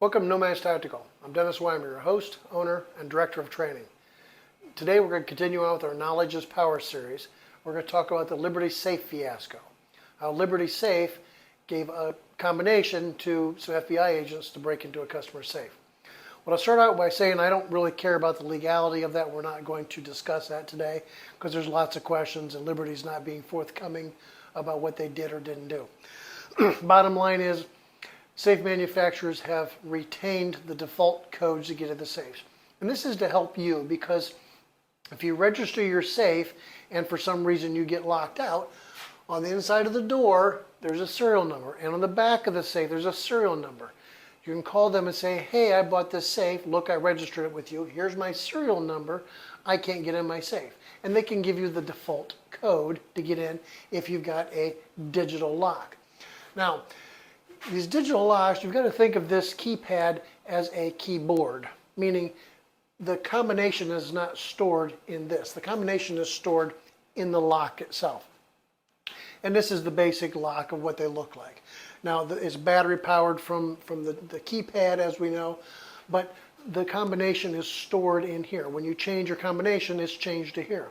Welcome to No Man's Tactical. I'm Dennis Weimer, your host, owner, and director of training. Today we're going to continue on with our Knowledge is Power series. We're going to talk about the Liberty Safe fiasco. How Liberty Safe gave a combination to some FBI agents to break into a customer safe. Well, I'll start out by saying I don't really care about the legality of that. We're not going to discuss that today because there's lots of questions and Liberty's not being forthcoming about what they did or didn't do. Bottom line is, safe manufacturers have retained the default codes to get into the safes. And this is to help you because if you register your safe and for some reason you get locked out, on the inside of the door there's a serial number, and on the back of the safe there's a serial number. You can call them and say, hey, I bought this safe, look, I registered it with you, here's my serial number, I can't get in my safe. And they can give you the default code to get in if you've got a digital lock. Now, these digital locks, you've got to think of this keypad as a keyboard, meaning the combination is not stored in this. The combination is stored in the lock itself. And this is the basic lock of what they look like. Now, it's battery powered from the keypad, as we know, but the combination is stored in here. When you change your combination, it's changed to here.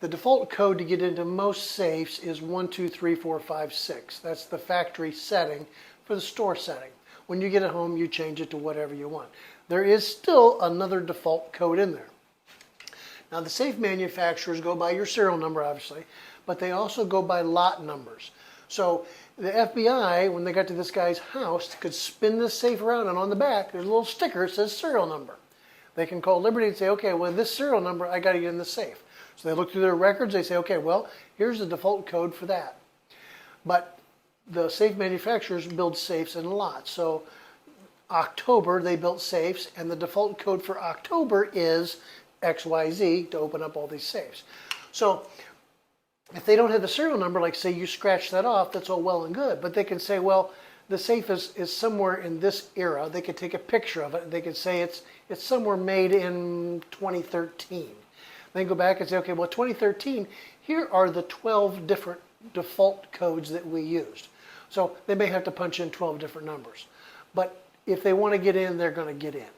The default code to get into most safes is 123456. That's the factory setting for the store setting. When you get it home, you change it to whatever you want. There is still another default code in there. Now, the safe manufacturers go by your serial number, obviously, but they also go by lot numbers. So the FBI, when they got to this guy's house, could spin this safe around, and on the back, there's a little sticker that says serial number. They can call Liberty and say, okay, well, this serial number, I got to get in the safe. So they look through their records, they say, okay, well, here's the default code for that. But the safe manufacturers build safes in lots. So October, they built safes, and the default code for October is XYZ to open up all these safes. So if they don't have the serial number, like say you scratch that off, that's all well and good. But they can say, well, the safe is somewhere in this era. They could take a picture of it. They could say it's somewhere made in 2013. Then go back and say, okay, well, 2013, here are the 12 different default codes that we used. So they may have to punch in 12 different numbers. But if they want to get in, they're going to get in.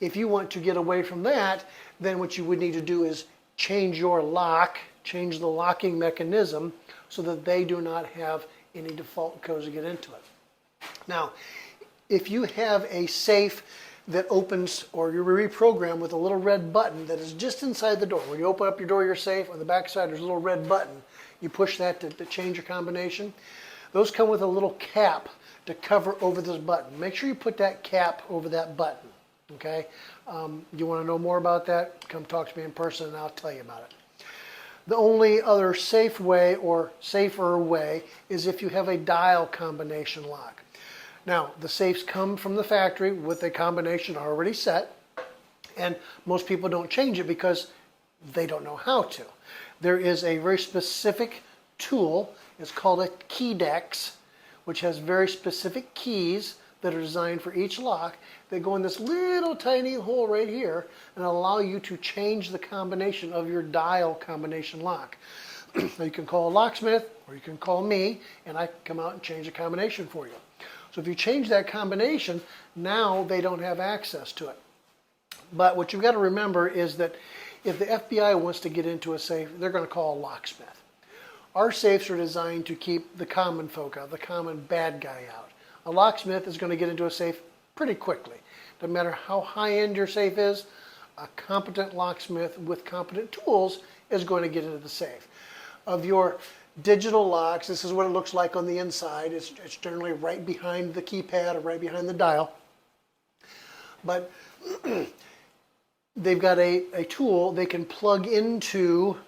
If you want to get away from that, then what you would need to do is change your lock, change the locking mechanism so that they do not have any default codes to get into it. Now, if you have a safe that opens, or you reprogram with a little red button that is just inside the door. When you open up your door, your safe, on the back side there's a little red button. You push that to change your combination. Those come with a little cap to cover over this button. Make sure you put that cap over that button, okay? You want to know more about that? Come talk to me in person and I'll tell you about it. The only other safe way or safer way is if you have a dial combination lock. Now, the safes come from the factory with a combination already set, and most people don't change it because they don't know how to. There is a very specific tool, it's called a key dex, which has very specific keys that are designed for each lock. They go in this little tiny hole right here and allow you to change the combination of your dial combination lock. You can call a locksmith or you can call me and I can come out and change the combination for you. So if you change that combination, now they don't have access to it. But what you've got to remember is that if the FBI wants to get into a safe, they're going to call a locksmith. Our safes are designed to keep the common folk out, the common bad guy out. A locksmith is going to get into a safe pretty quickly. Doesn't matter how high-end your safe is, a competent locksmith with competent tools is going to get into the safe. Of your digital locks, this is what it looks like on the inside. It's generally right behind the keypad or right behind the dial. But they've got a tool they can plug into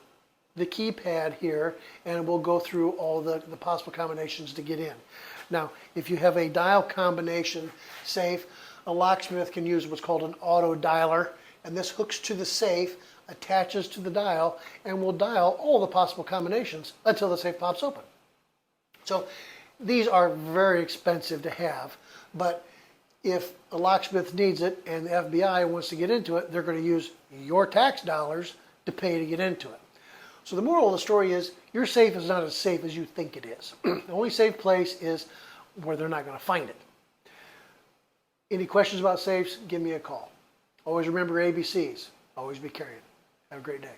the keypad here and it will go through all the possible combinations to get in. Now, if you have a dial combination safe, a locksmith can use what's called an auto dialer, and this hooks to the safe, attaches to the dial, and will dial all the possible combinations until the safe pops open. So these are very expensive to have, but if a locksmith needs it and the FBI wants to get into it, they're going to use your tax dollars to pay to get into it. So the moral of the story is your safe is not as safe as you think it is. The only safe place is where they're not going to find it. Any questions about safes, give me a call. Always remember ABCs. Always be carrying. Have a great day.